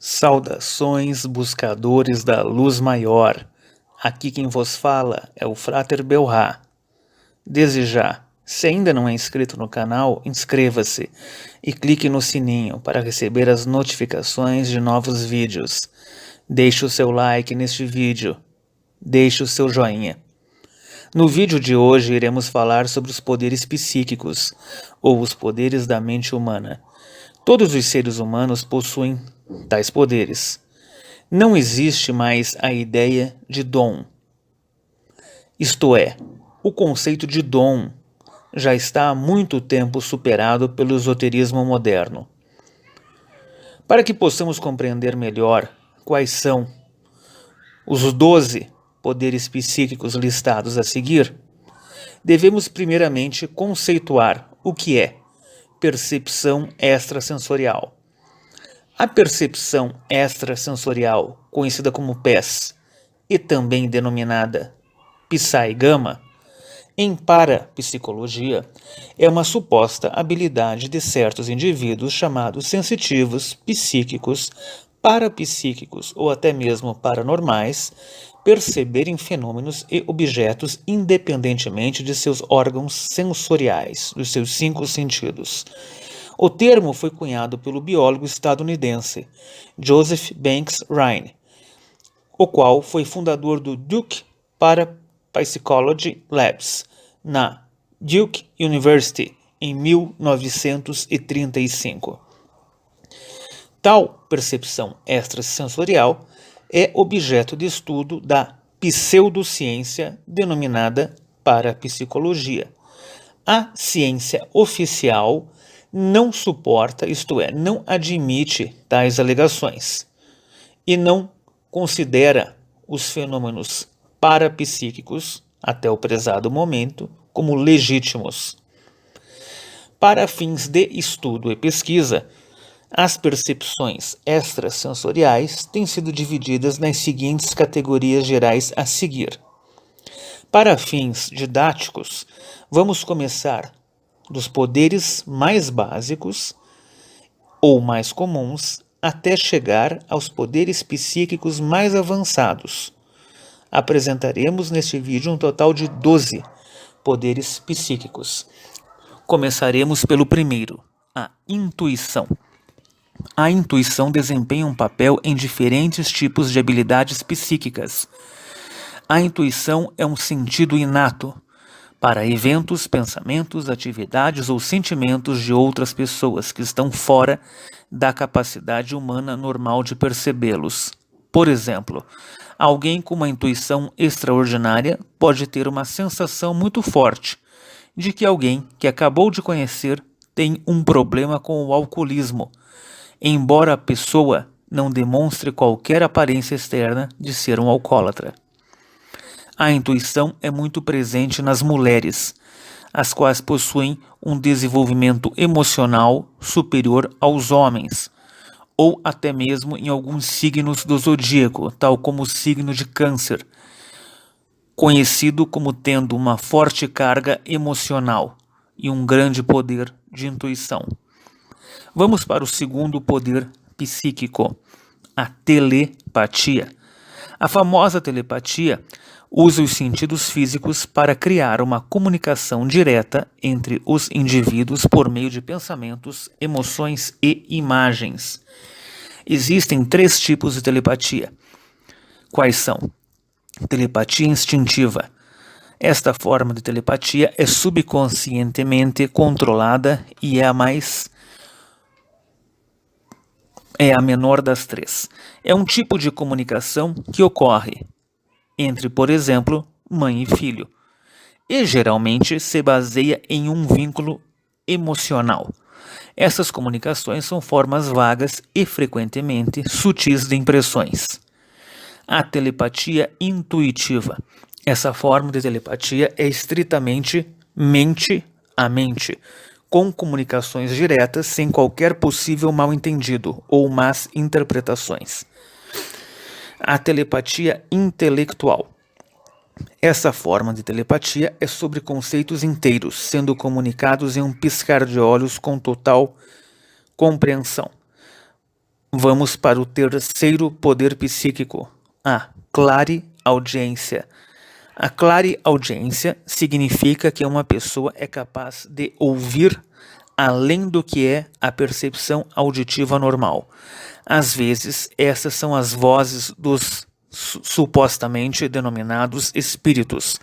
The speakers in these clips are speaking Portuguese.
Saudações, buscadores da luz maior. Aqui quem vos fala é o Frater Belrá. Desde já, se ainda não é inscrito no canal, inscreva-se e clique no sininho para receber as notificações de novos vídeos. Deixe o seu like neste vídeo. Deixe o seu joinha. No vídeo de hoje iremos falar sobre os poderes psíquicos, ou os poderes da mente humana. Todos os seres humanos possuem tais poderes. Não existe mais a ideia de dom. Isto é, o conceito de dom já está há muito tempo superado pelo esoterismo moderno. Para que possamos compreender melhor quais são os 12 poderes psíquicos listados a seguir, devemos primeiramente conceituar o que é percepção extrasensorial. A percepção extrasensorial, conhecida como PES, e também denominada Psi-Gama, em parapsicologia, é uma suposta habilidade de certos indivíduos chamados sensitivos, psíquicos, parapsíquicos ou até mesmo paranormais perceberem fenômenos e objetos independentemente de seus órgãos sensoriais, dos seus 5 sentidos. O termo foi cunhado pelo biólogo estadunidense Joseph Banks Rhine, o qual foi fundador do Duke Parapsychology Labs, na Duke University, em 1935. Tal percepção extrasensorial é objeto de estudo da pseudociência denominada parapsicologia. A ciência oficial não suporta, isto é, não admite tais alegações e não considera os fenômenos parapsíquicos, até o prezado momento, como legítimos. Para fins de estudo e pesquisa, as percepções extrasensoriais têm sido divididas nas seguintes categorias gerais a seguir. Para fins didáticos, vamos começar dos poderes mais básicos ou mais comuns até chegar aos poderes psíquicos mais avançados. Apresentaremos neste vídeo um total de 12 poderes psíquicos. Começaremos pelo primeiro, a intuição. A intuição desempenha um papel em diferentes tipos de habilidades psíquicas. A intuição é um sentido inato para eventos, pensamentos, atividades ou sentimentos de outras pessoas que estão fora da capacidade humana normal de percebê-los. Por exemplo, alguém com uma intuição extraordinária pode ter uma sensação muito forte de que alguém que acabou de conhecer tem um problema com o alcoolismo, embora a pessoa não demonstre qualquer aparência externa de ser um alcoólatra. A intuição é muito presente nas mulheres, as quais possuem um desenvolvimento emocional superior aos homens, ou até mesmo em alguns signos do zodíaco, tal como o signo de Câncer, conhecido como tendo uma forte carga emocional e um grande poder de intuição. Vamos para o segundo poder psíquico, a telepatia. A famosa telepatia usa os sentidos físicos para criar uma comunicação direta entre os indivíduos por meio de pensamentos, emoções e imagens. Existem 3 tipos de telepatia. Quais são? Telepatia instintiva. Esta forma de telepatia é subconscientemente controlada e é a menor das 3. É um tipo de comunicação que ocorre entre, por exemplo, mãe e filho, e geralmente se baseia em um vínculo emocional. Essas comunicações são formas vagas e frequentemente sutis de impressões. A telepatia intuitiva. Essa forma de telepatia é estritamente mente a mente, com comunicações diretas sem qualquer possível mal-entendido ou más interpretações. A telepatia intelectual. Essa forma de telepatia é sobre conceitos inteiros, sendo comunicados em um piscar de olhos com total compreensão. Vamos para o terceiro poder psíquico, a clareaudiência. A clareaudiência significa que uma pessoa é capaz de ouvir além do que é a percepção auditiva normal. Às vezes, essas são as vozes dos supostamente denominados espíritos,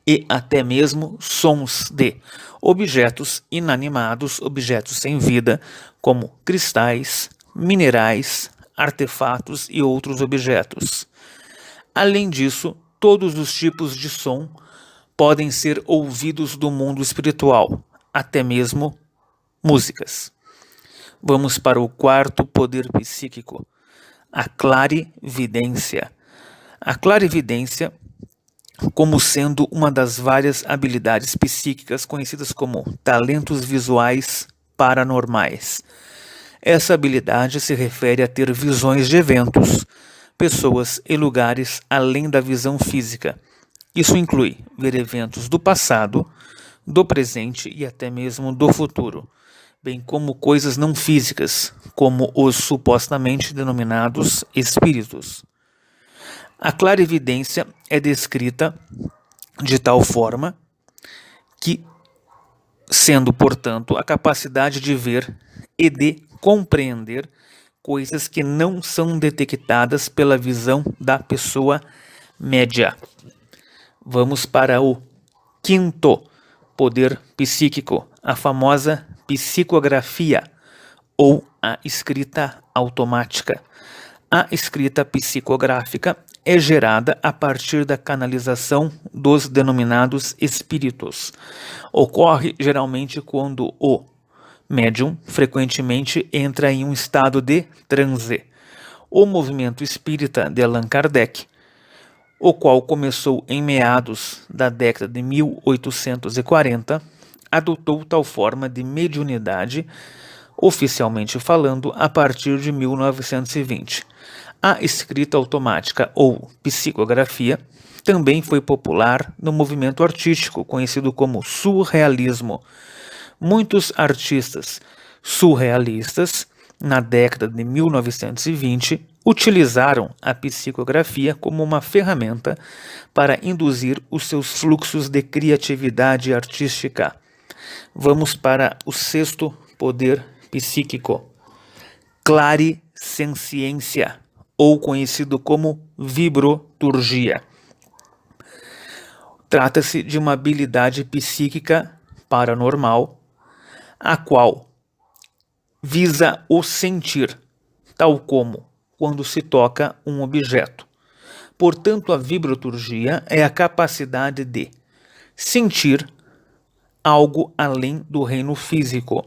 e até mesmo sons de objetos inanimados, objetos sem vida, como cristais, minerais, artefatos e outros objetos. Além disso, todos os tipos de som podem ser ouvidos do mundo espiritual, até mesmo músicas. Vamos para o quarto poder psíquico, a clarividência. A clarividência, como sendo uma das várias habilidades psíquicas conhecidas como talentos visuais paranormais. Essa habilidade se refere a ter visões de eventos, pessoas e lugares além da visão física. Isso inclui ver eventos do passado, do presente e até mesmo do futuro, bem como coisas não físicas, como os supostamente denominados espíritos. A clarividência é descrita de tal forma que, sendo, portanto, a capacidade de ver e de compreender coisas que não são detectadas pela visão da pessoa média. Vamos para o quinto poder psíquico, a famosa psicografia ou a escrita automática. A escrita psicográfica é gerada a partir da canalização dos denominados espíritos. Ocorre geralmente quando o médium frequentemente entra em um estado de transe. O movimento espírita de Allan Kardec, o qual começou em meados da década de 1840, adotou tal forma de mediunidade, oficialmente falando, a partir de 1920. A escrita automática ou psicografia também foi popular no movimento artístico conhecido como surrealismo. Muitos artistas surrealistas, na década de 1920, utilizaram a psicografia como uma ferramenta para induzir os seus fluxos de criatividade artística. Vamos para o sexto poder psíquico, clarisenciência, ou conhecido como vibroturgia. Trata-se de uma habilidade psíquica paranormal, a qual visa o sentir, tal como quando se toca um objeto. Portanto, a vibroturgia é a capacidade de sentir algo além do reino físico.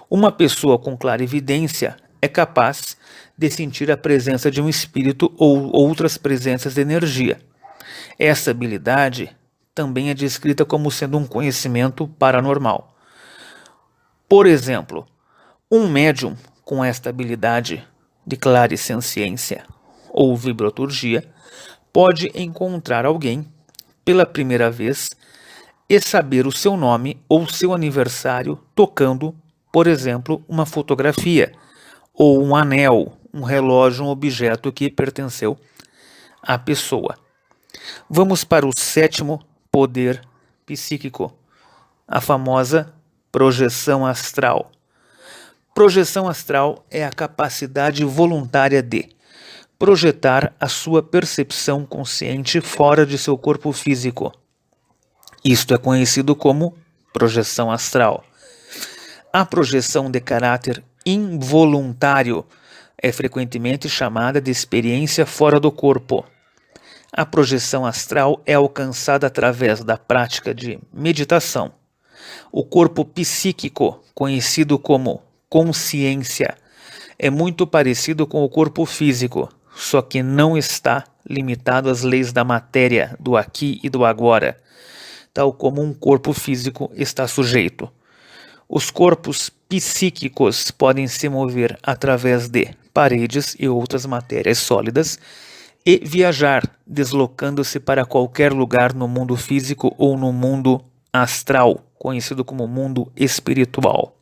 Uma pessoa com clarividência é capaz de sentir a presença de um espírito ou outras presenças de energia. Essa habilidade também é descrita como sendo um conhecimento paranormal. Por exemplo, um médium com esta habilidade de clarisenciência ou vibroturgia pode encontrar alguém pela primeira vez e saber o seu nome ou seu aniversário tocando, por exemplo, uma fotografia ou um anel, um relógio, um objeto que pertenceu à pessoa. Vamos para o sétimo poder psíquico, a famosa projeção astral. Projeção astral é a capacidade voluntária de projetar a sua percepção consciente fora de seu corpo físico. Isto é conhecido como projeção astral. A projeção de caráter involuntário é frequentemente chamada de experiência fora do corpo. A projeção astral é alcançada através da prática de meditação. O corpo psíquico, conhecido como consciência, é muito parecido com o corpo físico, só que não está limitado às leis da matéria, do aqui e do agora, tal como um corpo físico está sujeito. Os corpos psíquicos podem se mover através de paredes e outras matérias sólidas e viajar, deslocando-se para qualquer lugar no mundo físico ou no mundo astral, conhecido como mundo espiritual.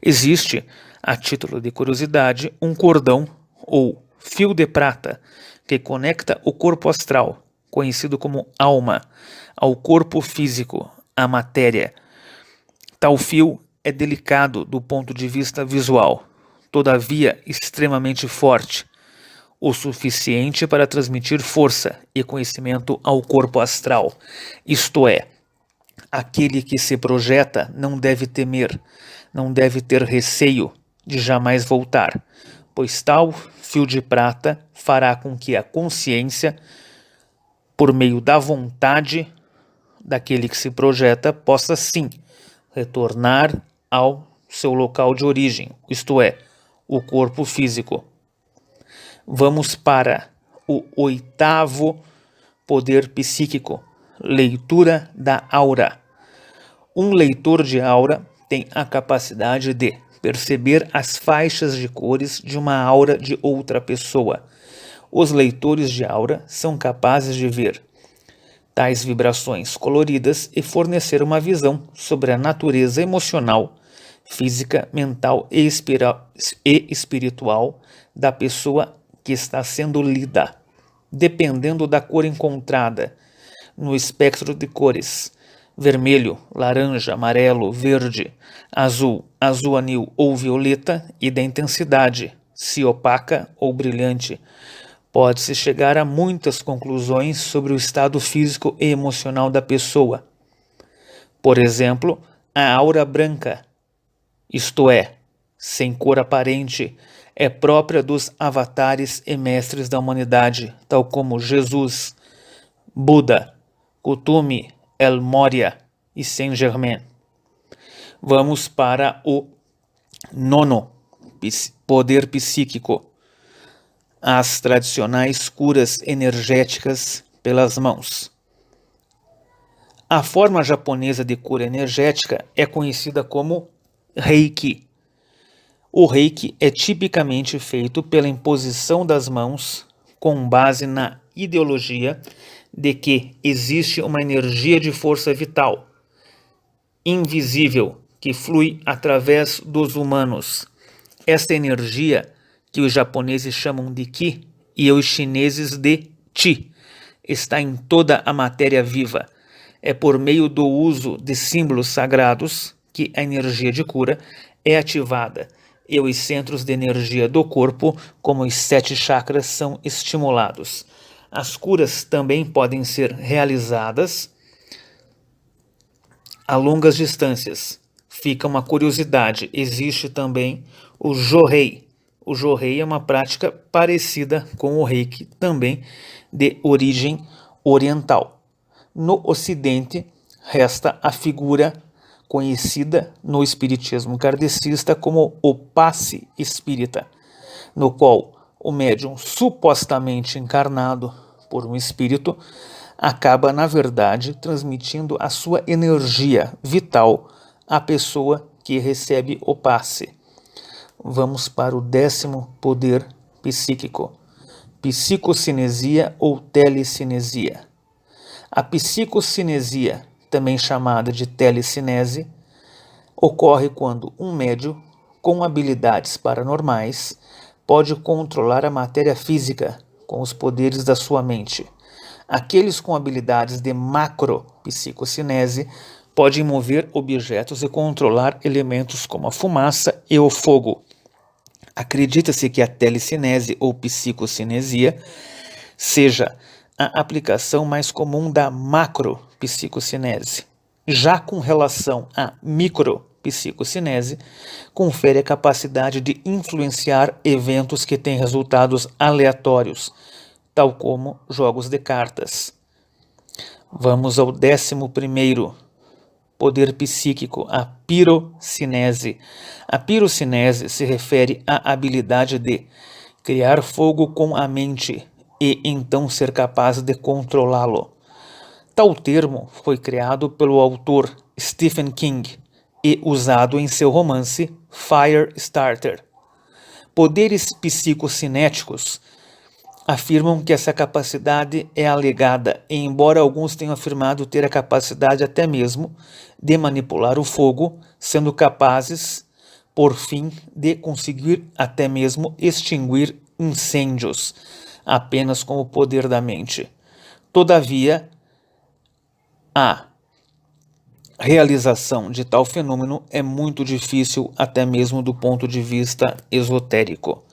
Existe A título de curiosidade, um cordão ou fio de prata que conecta o corpo astral, conhecido como alma, ao corpo físico, a matéria. Tal fio é delicado do ponto de vista visual, todavia extremamente forte, o suficiente para transmitir força e conhecimento ao corpo astral. Isto é, aquele que se projeta não deve temer, não deve ter receio de jamais voltar, pois tal fio de prata fará com que a consciência, por meio da vontade daquele que se projeta, possa sim retornar ao seu local de origem, isto é, o corpo físico. Vamos para o 8º poder psíquico, leitura da aura. Um leitor de aura tem a capacidade de perceber as faixas de cores de uma aura de outra pessoa. Os leitores de aura são capazes de ver tais vibrações coloridas e fornecer uma visão sobre a natureza emocional, física, mental e espiritual da pessoa que está sendo lida, dependendo da cor encontrada no espectro de cores: vermelho, laranja, amarelo, verde, azul, azul anil ou violeta, e da intensidade, se opaca ou brilhante. Pode-se chegar a muitas conclusões sobre o estado físico e emocional da pessoa. Por exemplo, a aura branca, isto é, sem cor aparente, é própria dos avatares e mestres da humanidade, tal como Jesus, Buda, Kutumi, El Moria e Saint-Germain. Vamos para o 9º poder psíquico, as tradicionais curas energéticas pelas mãos. A forma japonesa de cura energética é conhecida como Reiki. O Reiki é tipicamente feito pela imposição das mãos com base na ideologia de que existe uma energia de força vital, invisível, que flui através dos humanos. Essa energia, que os japoneses chamam de Ki e os chineses de Chi, está em toda a matéria viva. É por meio do uso de símbolos sagrados que a energia de cura é ativada e os centros de energia do corpo, como os 7 chakras, são estimulados. As curas também podem ser realizadas a longas distâncias. Fica uma curiosidade, existe também o Johei. O Johei é uma prática parecida com o Reiki, também de origem oriental. No Ocidente, resta a figura conhecida no espiritismo kardecista como o passe espírita, no qual o médium supostamente encarnado por um espírito acaba, na verdade, transmitindo a sua energia vital à pessoa que recebe o passe. Vamos para o 10º poder psíquico, psicocinesia ou telecinesia. A psicocinesia, também chamada de telecinese, ocorre quando um médium com habilidades paranormais pode controlar a matéria física com os poderes da sua mente. Aqueles com habilidades de macropsicocinese podem mover objetos e controlar elementos como a fumaça e o fogo. Acredita-se que a telecinese ou psicocinesia seja a aplicação mais comum da macropsicocinese. Já com relação à micropsicocinese, confere a capacidade de influenciar eventos que têm resultados aleatórios, tal como jogos de cartas. Vamos ao 11º poder psíquico, a pirocinese. A pirocinese se refere à habilidade de criar fogo com a mente e então ser capaz de controlá-lo. Tal termo foi criado pelo autor Stephen King e usado em seu romance Firestarter. Poderes psicocinéticos afirmam que essa capacidade é alegada, e embora alguns tenham afirmado ter a capacidade até mesmo de manipular o fogo, sendo capazes, por fim de conseguir até mesmo extinguir incêndios, apenas com o poder da mente. Todavia, a realização de tal fenômeno é muito difícil, até mesmo do ponto de vista esotérico.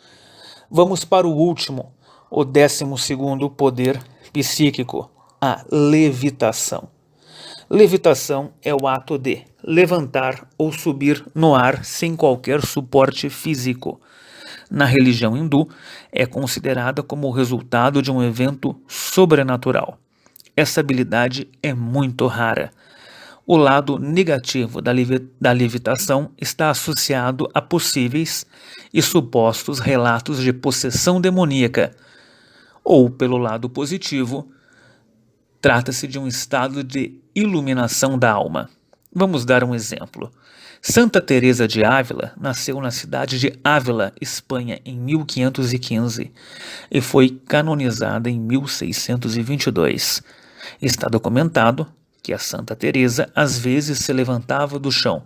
Vamos para o último, o 12º poder psíquico, a levitação. Levitação é o ato de levantar ou subir no ar sem qualquer suporte físico. Na religião hindu, é considerada como o resultado de um evento sobrenatural. Essa habilidade é muito rara. O lado negativo da levitação está associado a possíveis e supostos relatos de possessão demoníaca, ou, pelo lado positivo, trata-se de um estado de iluminação da alma. Vamos dar um exemplo. Santa Teresa de Ávila nasceu na cidade de Ávila, Espanha, em 1515 e foi canonizada em 1622. Está documentado que a Santa Teresa às vezes se levantava do chão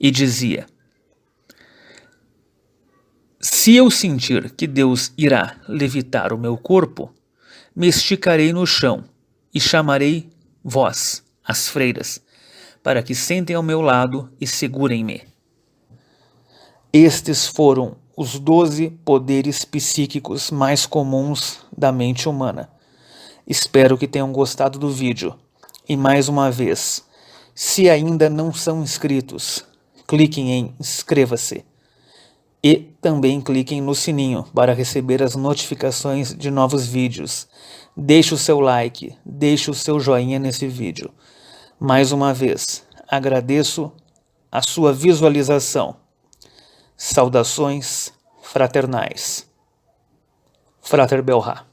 e dizia: "Se eu sentir que Deus irá levitar o meu corpo, me esticarei no chão e chamarei vós, as freiras, para que sentem ao meu lado e segurem-me." Estes foram os 12 poderes psíquicos mais comuns da mente humana. Espero que tenham gostado do vídeo. E mais uma vez, se ainda não são inscritos, cliquem em inscreva-se. E também cliquem no sininho para receber as notificações de novos vídeos. Deixe o seu like, deixe o seu joinha nesse vídeo. Mais uma vez, agradeço a sua visualização. Saudações fraternais. Frater Belrá.